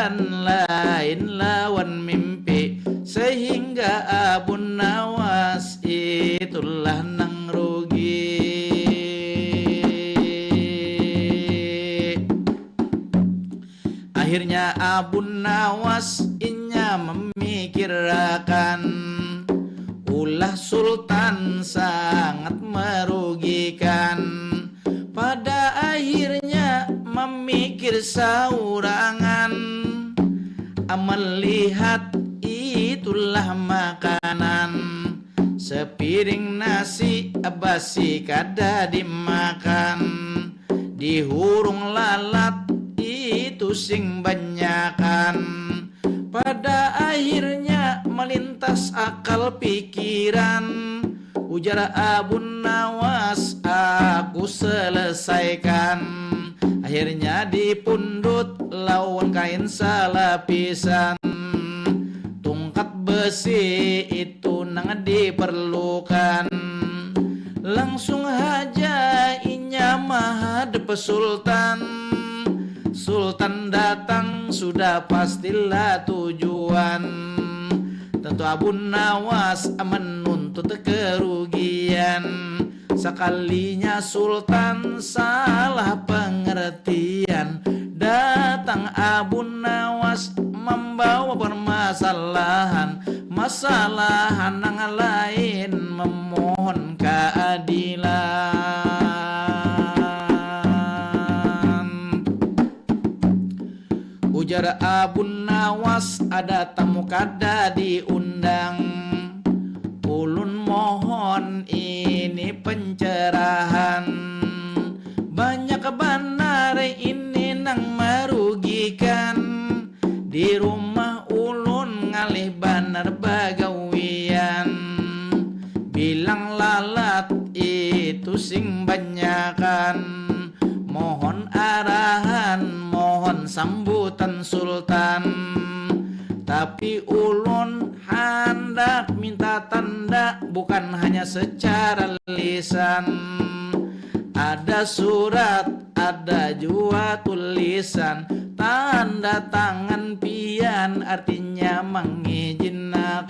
dan lain lawan mimpi, sehingga Abu Nawas itulah nang rugi. Akhirnya Abu Nawas inya memikirkan, ulah sultan sangat merugikan. Pada akhirnya memikir saurangan, melihat itulah makanan, sepiring nasi basi kada dimakan, dihurung lalat itu sing banyakan. Pada akhirnya melintas akal pikiran, ujar Abu Nawas, aku selesaikan. Akhirnya dipundut lawan kain salapisan, tungkat besi itu nang diperlukan. Langsung aja inya menghadap sultan. Sultan datang sudah pastilah tujuan. Tentu Abu Nawas menuntut kerugian. Sekalinya sultan salah pengertian, datang Abu Nawas membawa permasalahan, masalah nang lain memohon keadilan. Ujar Abu Nawas, ada tamu kada diundang, ulun mohon ini pencerahan. Banyak benar ini nang merugikan, di rumah ulun ngalih benar bagawian. Bilang lalat itu sing banyakan, mohon arahan, mohon sambutan sultan. Tapi ulun hendak minta tanda, bukan hanya secara lisan. Ada surat, ada jua tulisan, tanda tangan pian artinya mengizinkan.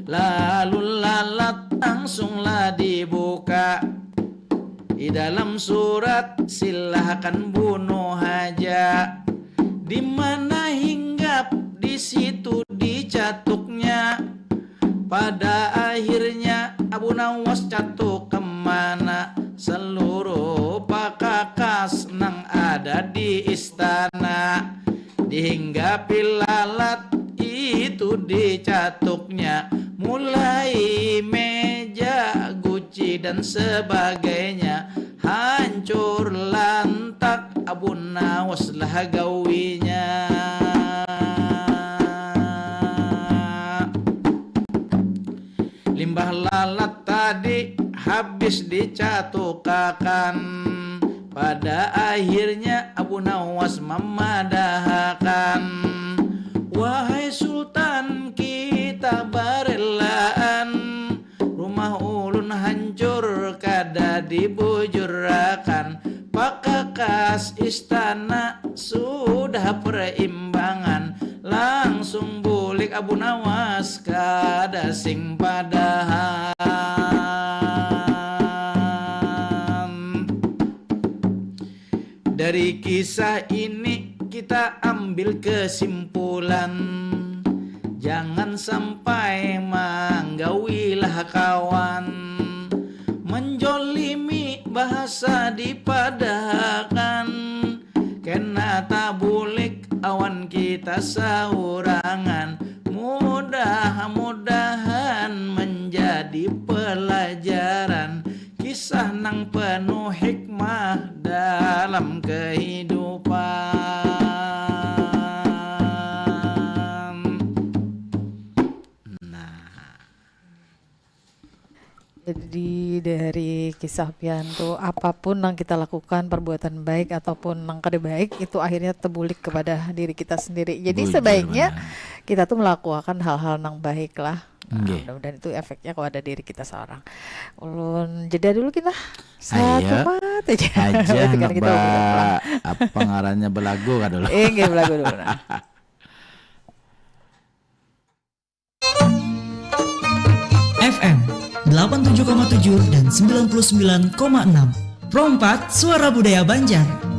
Lalu lalat langsunglah dibuka. Di dalam surat silahkan bunuh aja. Di mana hinggap di situ dicatuknya. Pada akhirnya Abu Nawas catuk kemana, seluruh pakakas nang ada di istana. Dihinggapi lalat itu dicatuknya, mulai meja, guci dan sebagainya hancur lantak. Abu Nawas lah gawinya. Limbah lalat tadi habis dicatukakan. Pada akhirnya Abu Nawas memadahkan, wahai sultan kita barelaan, rumah ulun hancur kada dibujurakan. Pakakas istana sudah perimbangan, langsung bulik Abu Nawas kada sing padahan. Dari kisah ini kita ambil kesimpulan, jangan sampai manggawilah kawan, menjolimi bahasa dipadahkan. Kena tabulik awan kita saurangan, mudah-mudahan menjadi pelajaran, kisah nang penuh hikmah dalam kehidupan. Jadi dari kisah pian tuh, apapun yang kita lakukan, perbuatan baik ataupun yang kada baik, itu akhirnya terbulik kepada diri kita sendiri. Jadi sebaiknya kita tuh melakukan hal-hal yang baik lah. Mudah-mudahan itu efeknya kepada diri kita seorang. Ulun jeda dulu kita. Satu sehat aja. Aja Berarti kan kita udah pulang. apa ngarannya belagu kan dulu. Nggih belagu dulu. Nah. FM 87,7 dan 99,6. Pro 4 Suara Budaya Banjar.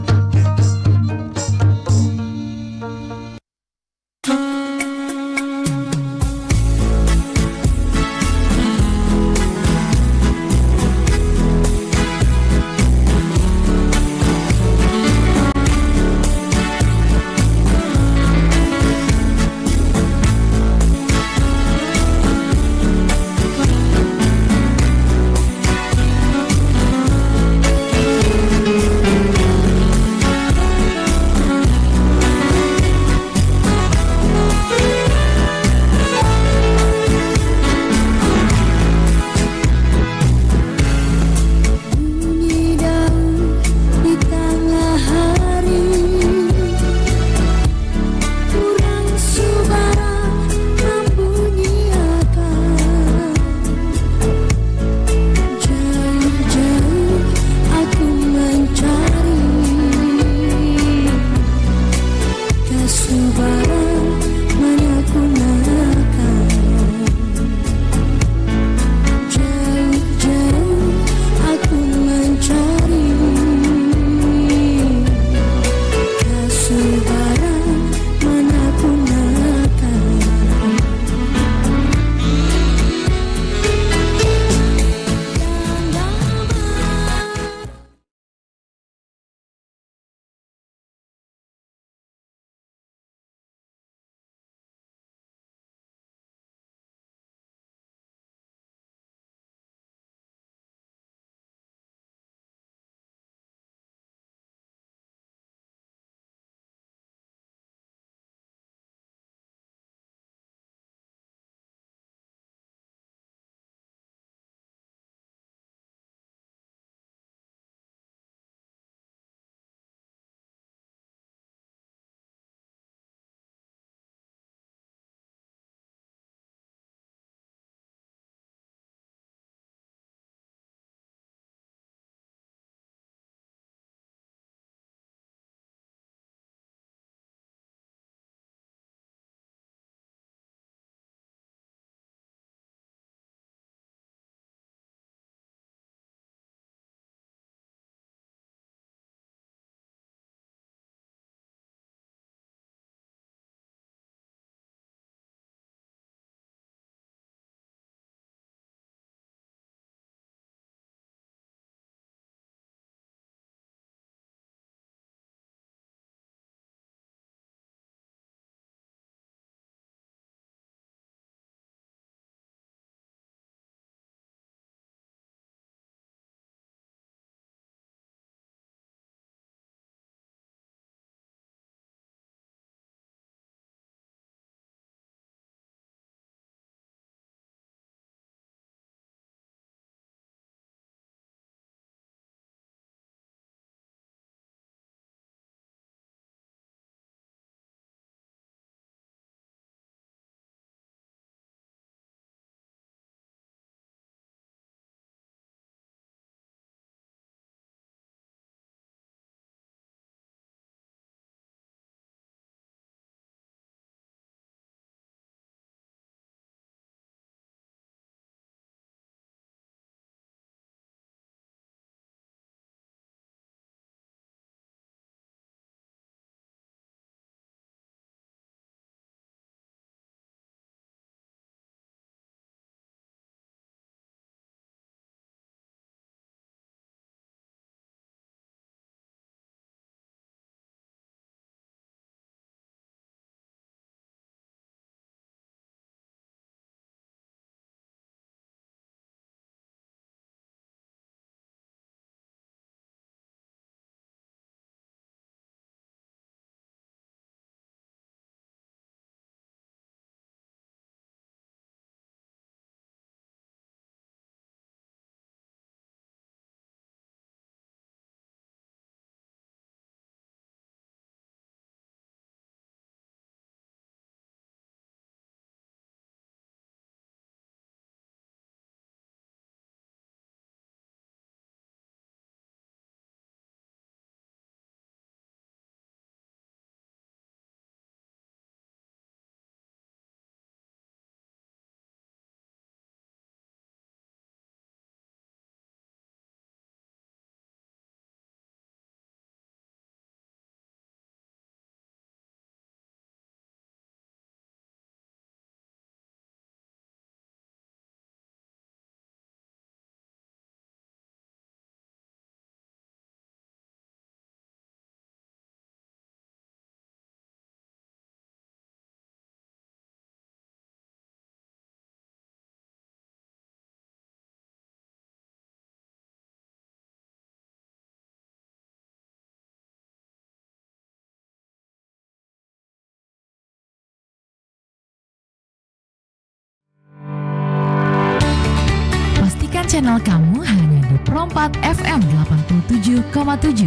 channel kamu hanya di Perompak FM 87,7.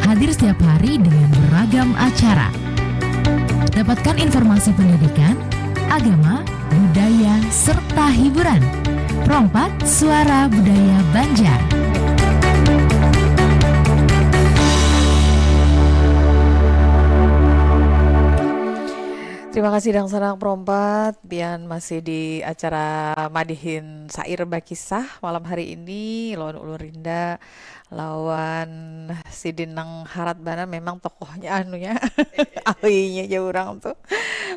Hadir setiap hari dengan beragam acara. Dapatkan informasi pendidikan, agama, budaya, serta hiburan. Perompak Suara Budaya Banjar. Terima kasih Dang Sarang Perompat. Pian masih di acara Madihin Sair Bakisah malam hari ini lawan Ulu Rinda, lawan Sidin Nang Harat Bana. Memang tokohnya anunya ahlinya jauh orang tuh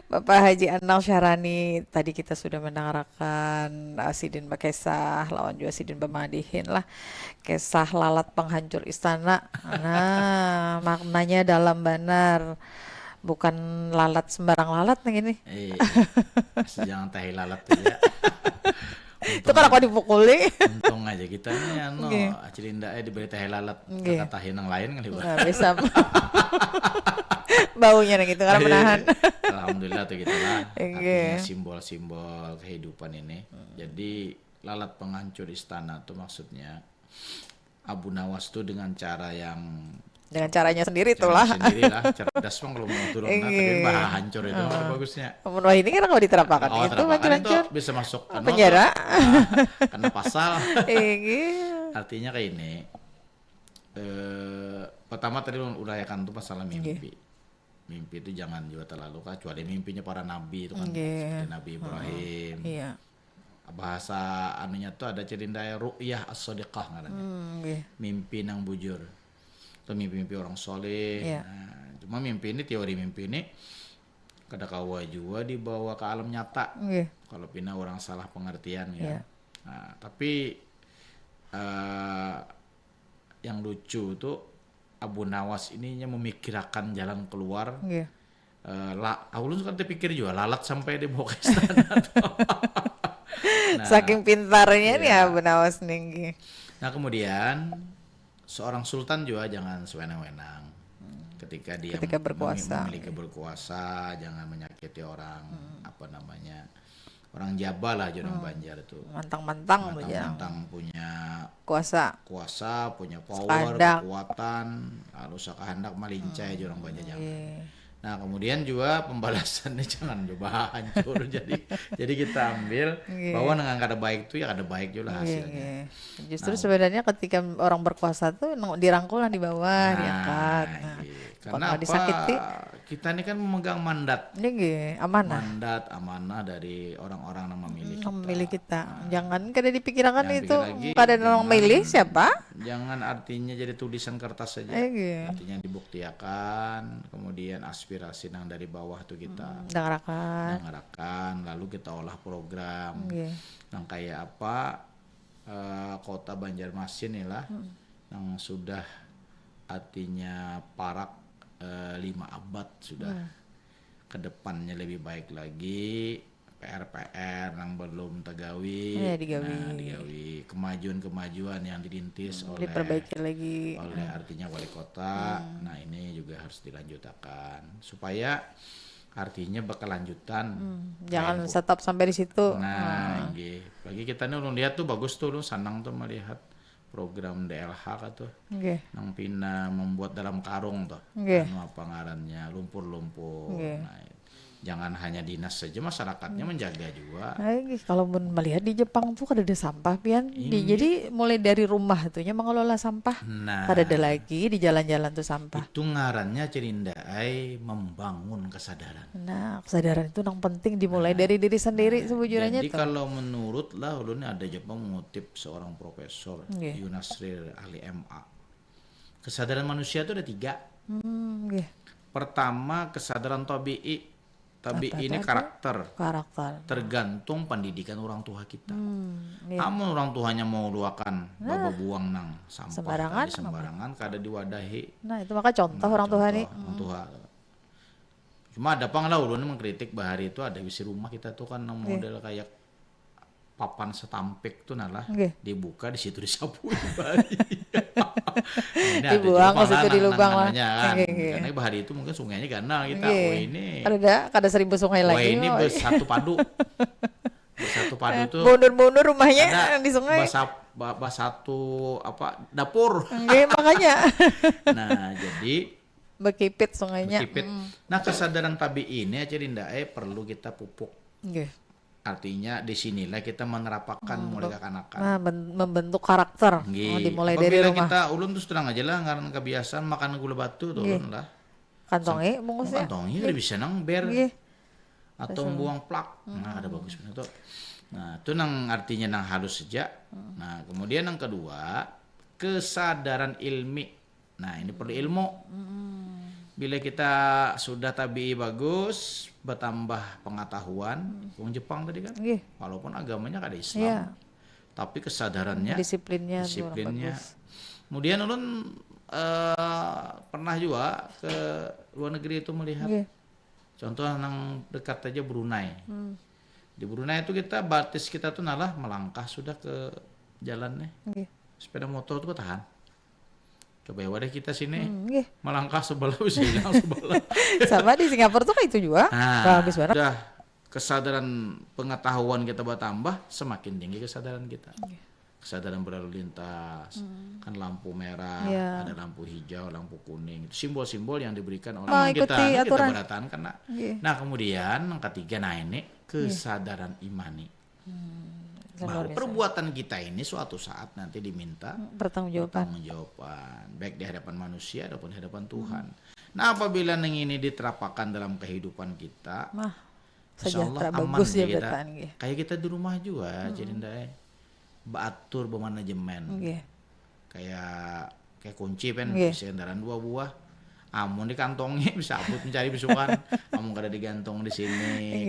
Bapak Haji Anal Syarani. Tadi kita sudah mendengarkan Sidin Bakisah lawan juga Sidin Bamadihin lah, kisah lalat penghancur istana. Nah, maknanya dalam benar, bukan lalat sembarang lalat nih gini. Jangan tahi lalat tuh ya. Itu kan aku dipukuli. Untung aja kita nih Cilinda diberi tahi lalat. Kata tahi yang lain kali nggak bisa. Baunya gitu karena menahan. Alhamdulillah tuh kita lah. Artinya simbol-simbol kehidupan ini. Jadi lalat penghancur istana tuh maksudnya Abu Nawas tuh dengan cara yang caranya sendiri tuh lah. Sendirilah, cerdas bang kalau mau turun tapi bah hancur itu bagusnya. Wah ini kan kalau diterapakan itu hancur. Bisa masuk penjara. Kena pasal. Artinya kayak ini. Pertama tadi uraikan tuh masalah mimpi. Mimpi itu jangan juga terlalu kecuali mimpinya para nabi itu kan. Seperti Nabi Ibrahim. Bahasa anunya tuh ada cerita ru'yah as-sadiqah ngarannya. Mimpi nang bujur. Itu mimpi-mimpi orang soleh. Nah, cuma mimpi ini, teori mimpi ini kada kawa juga dibawa ke alam nyata. Kalau pina orang salah pengertian ya. Nah, tapi yang lucu tuh Abu Nawas ininya memikirkan jalan keluar. Ulun kan terpikir juga lalat sampai dibawa ke istana. Saking pintarnya nih Abu Nawas nih. Nah kemudian seorang sultan juga jangan sewenang-wenang ketika dia memiliki berkuasa, jangan menyakiti orang orang Jawa lah orang Banjar itu mantang punya kuasa, punya power, kekuatan, lalu sakahandak malincai orang Banjar jangan. Nah kemudian juga pembalasannya jangan coba hancur. jadi kita ambil bahwa dengan kada baik itu ya kada baik juga hasilnya. Justru sebenarnya ketika orang berkuasa tuh dirangkul di bawah, diangkat. Karena apa? Disakiti. Kita ini kan memegang mandat. Amanah dari orang-orang yang memilih kita. Jangan kada dipikirkan itu kada orang milih siapa? Jangan artinya jadi tulisan kertas saja. Artinya dibuktikan, kemudian aspirasi yang dari bawah tuh kita dengarkan, lalu kita olah program. Yang kayak apa? Kota Banjarmasin inilah yang sudah artinya parak 5 abad sudah. Kedepannya lebih baik lagi, PR yang belum tergawi, digawi. Kemajuan yang dirintis oleh artinya wali kota. Nah ini juga harus dilanjutkan supaya artinya berkelanjutan. Jangan stop sampai di situ. Nah, bagi kita nih lihat tuh bagus tuh, senang tuh melihat program DLH tuh. Nang pina membuat dalam karung tuh. Apa ngarannya lumpur-lumpur. Nah, jangan hanya dinas saja, masyarakatnya menjaga juga. Kalau melihat di Jepang tuh kada ada sampah pian. Jadi mulai dari rumah tuhnya mengelola sampah. Kada ada lagi di jalan-jalan tuh sampah. Itu ngarannya cerindai membangun kesadaran. Nah, kesadaran itu yang penting dimulai dari diri sendiri sebujurnya. Jadi kalau menurut lah ulun ada Jepang mengutip seorang profesor Yunasri ahli MA. Kesadaran manusia itu ada 3. Pertama kesadaran tabi'i. Tapi ini karakter tergantung pendidikan orang tua kita. Amun orang tuanya mau luakan buang nang sampah sembarangan kada diwadahi. Nah itu maka contoh orang tua nih. Cuma ada pang lah ulun mengkritik bahari itu ada isi rumah kita tuh kan model kayak papan setampik tuh nalah dibuka di situ disapu dibuang ke situ di lubang lah karena bahari itu mungkin sungainya gana kita ini kada 1000 sungai lagi ini bersatu padu tuh mundur rumahnya di sungai satu dapur. Makanya. Nah, jadi Bekipit sungainya. Nah, kesadaran tabi ini aja Dinda perlu kita pupuk. Artinya di sinilah kita menerapkan mulai kekanakan. Nah, membentuk karakter. Dimulai dari rumah. Kita ulun tuh terang aja lah karena kebiasaan makan gula batu tuh ulun lah. Kantongi bungkusnya. Kantongi udah bisa nang ber. Atau buang plak. Nah, ada bagus bener tuh. Nah, itu nang artinya nang halus saja. Nah, kemudian yang kedua, kesadaran ilmi. Nah, ini perlu ilmu. Bila kita sudah tabii bagus, bertambah pengetahuan, wong Jepang tadi kan, walaupun agamanya kada Islam, tapi kesadarannya, disiplinnya. Kemudian ulun pernah juga ke luar negeri itu melihat, contoh nang dekat aja Brunei. Di Brunei itu batis kita tuh nalah melangkah sudah ke jalannya, sepeda motor tuh tahan. Coba ya wadah kita sini melangkah sebelah bisa hilang sebelah. Sama di Singapura tuh kayak itu juga. Bagus banget. Udah kesadaran pengetahuan kita bertambah, semakin tinggi kesadaran kita. Kesadaran berlalu lintas, kan lampu merah, ada lampu hijau, lampu kuning, itu simbol-simbol yang diberikan oleh kita beratan karena. Nah, kemudian yang ketiga, ini kesadaran imani. Bahwa perbuatan kita ini suatu saat nanti diminta pertanggungjawaban baik di hadapan manusia ataupun di hadapan Tuhan. Nah, apabila ini diterapkan dalam kehidupan kita, sejahtera bagus ya kita. Kayak kita di rumah juga, jadi baatur bermanajemen. Kayak kunci kan bisa kendaraan 2 buah. Amun dikantongi bisa abut mencari besukan, amun kada digantung di sini.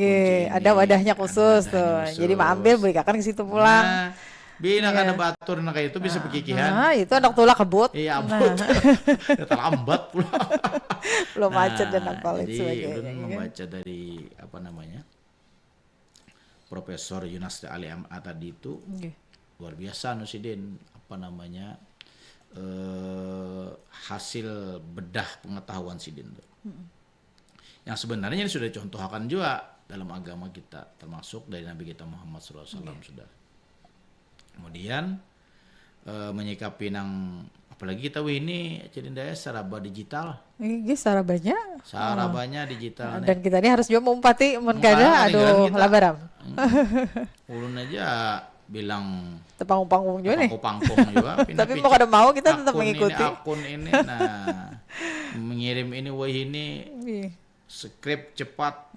Ada wadahnya khusus tuh. Jadi ambil berikan ke situ pulang. Nah, bila kada batur kayak itu bisa pekikihan. Nah, itu anak tula kebut. Iya, abut. Terlambat pula. Belum macet dan apa itu sebagainya. Jadi membaca dari Profesor Yunus Ali tadi itu luar biasa Nusidin hasil bedah pengetahuan Sidin yang sebenarnya ini sudah contohkan juga dalam agama kita, termasuk dari Nabi kita Muhammad SAW sudah. Kemudian menyikapi apalagi kita ini jadi daya saraba digital. Sarabanya digital. Dan kita ini harus juga mengumpati kada labaram. Ulun aja bilang panggung juga nih. Panggung juga. Tapi mau kada mau kita tetap mengikuti. Akun ini, mengirim ini skrip cepat,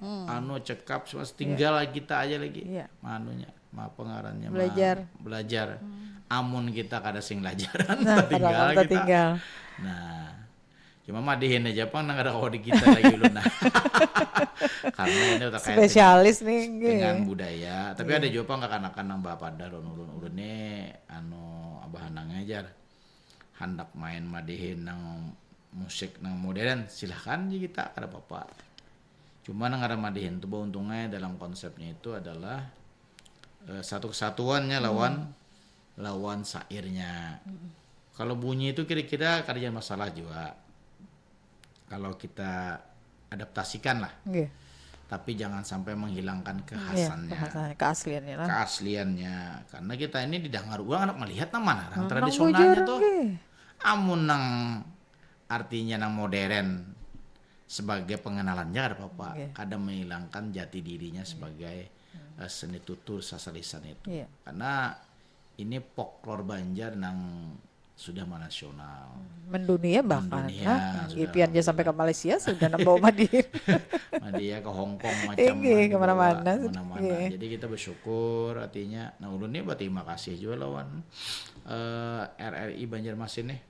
cekap, semua tinggal kita aja lagi. Pengarannya belajar. Amun kita kada sing belajaran, tinggal. Nah, cuma madihin aja nang ada kode kita lagi ulun. Karena ini udah kayak spesialis nih dengan budaya. Tapi ada juga kekanakan nang bapada ulun ini abahan nang ngajar. Hendak main madihin nang musik nang modern, silahkan aja kita kada apa-apa. Cuma nang ada madihin tuh untungnya dalam konsepnya itu adalah satu kesatuannya lawan sairnya. Kalau bunyi itu kira-kira kada jadi masalah juga. Kalau kita adaptasikan lah, tapi jangan sampai menghilangkan kekhasannya, keasliannya. Karena kita ini didengar orang anak melihat mana orang tradisionalnya tuh, amun nang artinya nang modern sebagai pengenalannya ada apa-apa, kada menghilangkan jati dirinya sebagai seni tutur sasalisan itu. Karena ini folklor Banjar nang sudah nasional, mendunia bahkan. Gipian aja sampai ke Malaysia sudah nambah Madihin. Dia ke Hong Kong macam kemana-mana. Jadi kita bersyukur artinya. Nah ulun ini berterima kasih juga lawan RRI Banjarmasin nih.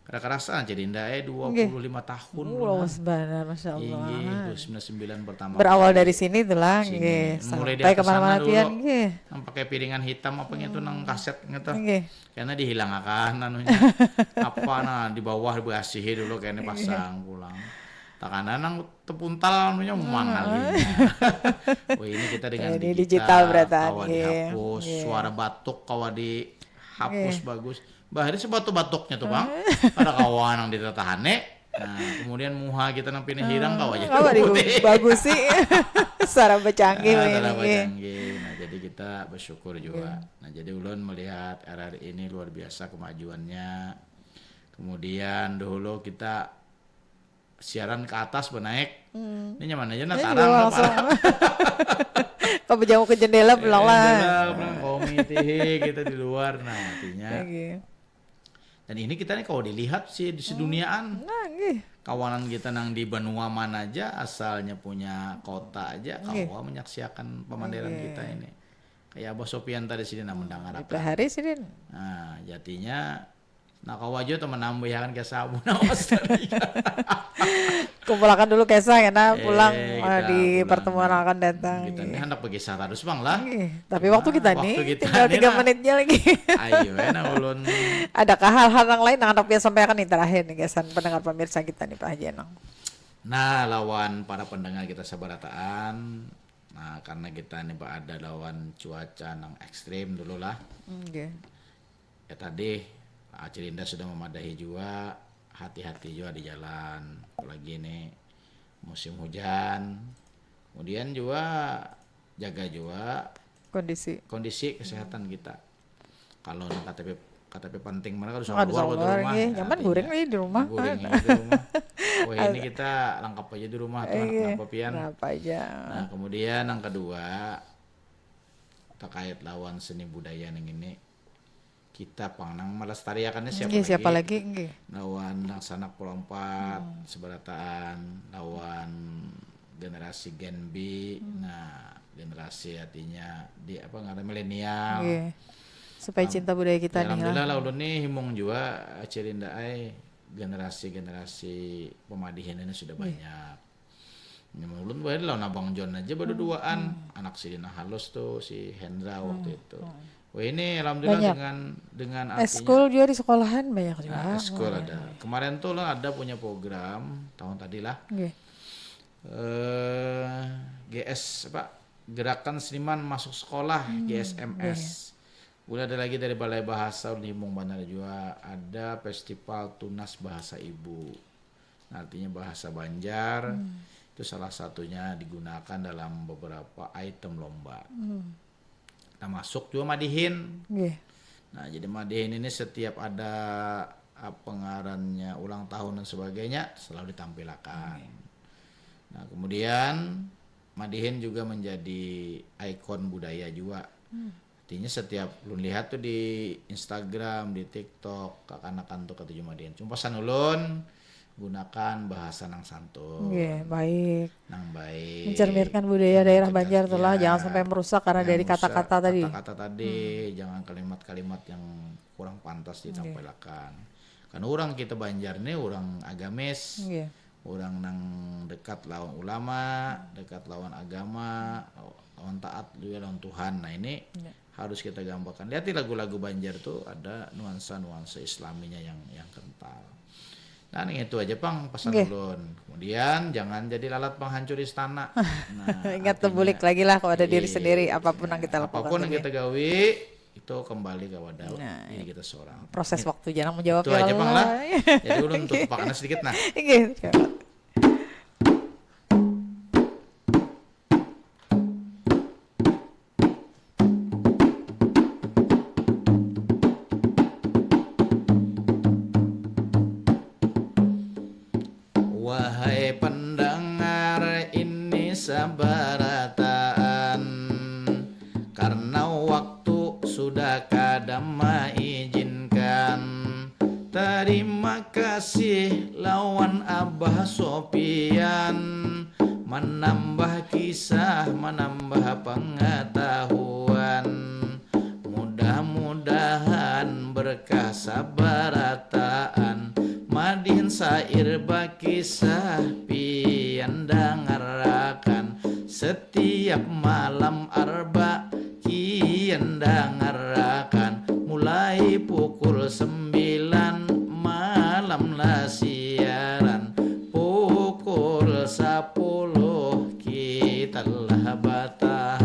Kerasa jadi ndai 25 tahun. Benar, Masya Allah. 99 pertama. Berawal dari sini itulah. Mulai sampai kemana-mana pian. Nang pakai piringan hitam apa gitu nang kaset gitu. Karena dihilangkan di bawah diasihi dulu kayaknya pasang pulang. Takanan nang tepuntal mangal. Ini kita dengan digital beratan. Kawa dihapus, suara batuk kawa dihapus bagus. Bahari sebatu batuknya tuh bang, ada kawan yang ditatahane. Nah kemudian muha kita nang pindah hirang kawa aja. Bagus sih, sarang bercanggih. Nah jadi kita kita bersyukur juga. Nah jadi ulun melihat RRI ini luar biasa kemajuannya. Kemudian dulu kita siaran ke atas benaik. Ini nyaman aja nah tarang langsung. Kalau berjamu ke jendela pulang lah. Komite kita di luar. Nah artinya. Dan ini kita nih kalau dilihat sih di seduniaan. Kawanan kita nang di benua mana aja asalnya punya kota aja kawa menyaksikan pemandiran kita ini. Kayak Abah Sopian tadi sini nang mendengarkan. Hari sini. Nah, jatinya kawa aja teman nambahan ke sabu nawas tadi. Kumpulkan dulu Kesa ya pulang di pertemuan akan datang. Kita ini hendak pergi sararus bang lah. Tapi waktu kita nih tinggal 3 menitnya lagi. Ayo ulun. Adakah hal-hal yang lain yang hendak dia sampaikan nih terakhir nih Kesan pendengar pemirsa kita nih Pak Haji Enong? Nah lawan para pendengar kita sabarataan. Nah karena kita nih Pak ada lawan cuaca yang ekstrim dulu lah. Ya tadi Cirinda sudah memadahi juga, hati-hati juga di jalan, apalagi ini musim hujan. Kemudian juga jaga juga kondisi kesehatan kita. Kalau KTP penting mana harus keluar dari rumah. Nyaman goreng aja di rumah. Wah ini kita lengkap aja di rumah tuh kenapa pian. Nah kemudian yang kedua terkait lawan seni budaya yang ini. Kita pangnang melestariakannya siapa lagi? Lawan sanak pelompat seberataan, lawan generasi Gen B, nah generasi artinya di milenial. Supaya cinta budaya kita nih. Alhamdulillah lah ulun nih himung juga Cirinda generasi pemadihan ini sudah banyak. Ulun bae lawan Abang John aja baru duaan, anak si Dina halus tuh si Hendra waktu itu. Wah ini alhamdulillah dengan artinya eskul juga di sekolahan banyak juga. Eskul ada. Kemarin tuh lah ada punya program tahun tadi lah. GS Gerakan Seniman Masuk Sekolah GSMS. Udah ada lagi dari Balai Bahasa Unimung Bandar juga ada Festival Tunas Bahasa Ibu. Nah, artinya bahasa Banjar itu salah satunya digunakan dalam beberapa item lomba. Kita masuk juga madihin. Nah jadi madihin ini setiap ada pengarannya ulang tahun dan sebagainya selalu ditampilkan. Nah kemudian madihin juga menjadi ikon budaya juga. Artinya setiap lu lihat tuh di Instagram, di TikTok kakanakan tuh ketujuh madihin. Cuma pesan ulun gunakan bahasa nang santun. Baik. Nang baik. Mencerminkan budaya daerah Banjar telah jangan sampai merusak karena dari kata-kata tadi. Jangan kalimat-kalimat yang kurang pantas ditampilkan. Karena orang kita Banjar ini orang agamis. Orang nang dekat lawan ulama, dekat lawan agama, lawan taat juga lawan Tuhan. Nah ini harus kita gambarkan. Lihat di lagu-lagu Banjar tuh ada nuansa-nuansa Islaminya yang kental. Nah itu aja Pang pesan ulun. Kemudian jangan jadi lalat penghancur istana. Nah, ingat terbulik lagi lah kalau ada diri sendiri apapun yang kita lakukan. Apapun yang kita gawe itu kembali ke wadah diri kita seorang. Proses waktu jangan menjawab itu aja Pang lah. Jadi ulun tutup pakannya sedikit nah. Sabarataan karena waktu sudah kadang mengizinkan. Terima kasih lawan Abah Sopian menambah kisah, menambah pengetahuan. Mudah-mudahan berkah sabarataan madihin sair bakisah pian dangarakan. Setiap malam arba kian dangarakan. Mulai pukul 9 malam lah siaran. Pukul 10 kita lah batahan.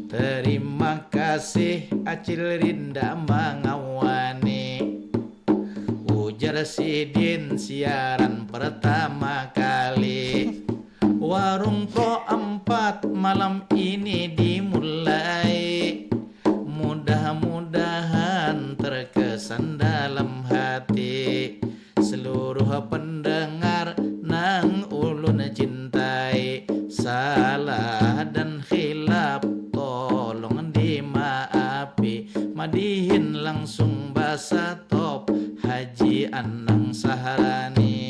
Terima kasih Acil Rinda mengawani. Ujar Presiden siaran pertama kali. Warung Pro 4 malam ini dimulai. Mudah-mudahan terkesan dalam hati seluruh pendengar nang ulun cintai. Salah dan khilaf tolong dimaafi. Madihin langsung basa top Haji Anang Saharani.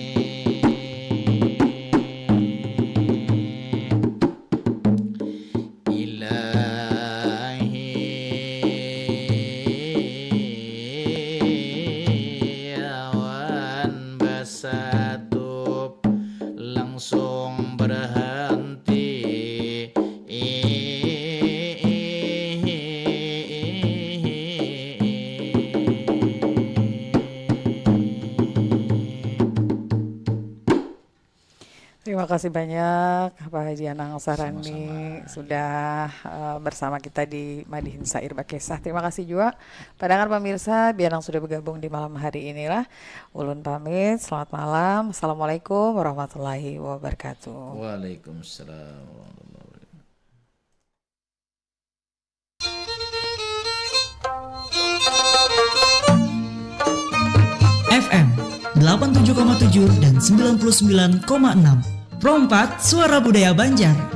Langsung berhenti. Terima kasih banyak Pak Haji Anang Saharani sudah bersama kita di Madihin Sair Bakesah. Terima kasih juga pendengar pemirsa Bianang sudah bergabung di malam hari inilah. Ulun pamit, selamat malam. Assalamualaikum warahmatullahi wabarakatuh. Waalaikumsalam warahmatullahi wabarakatuh. FM 87,7 dan 99,6 Pro 4 Suara Budaya Banjar.